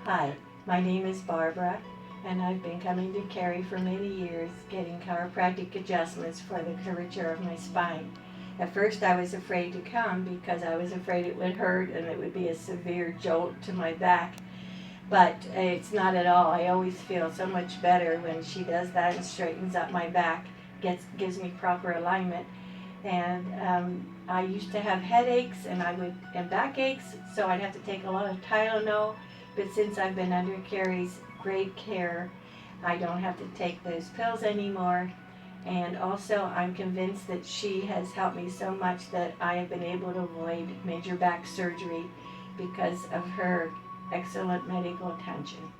Hi, my name is Barbara, and I've been coming to Kari for many years, getting chiropractic adjustments for the curvature of my spine. At first I was afraid to come because I was afraid it would hurt and it would be a severe jolt to my back. But it's not at all. I always feel so much better when she does that and straightens up my back, gives me proper alignment. And I used to have headaches and backaches, so I'd have to take a lot of Tylenol. But since I've been under Kari's great care, I don't have to take those pills anymore. And also, I'm convinced that she has helped me so much that I have been able to avoid major back surgery because of her excellent medical attention.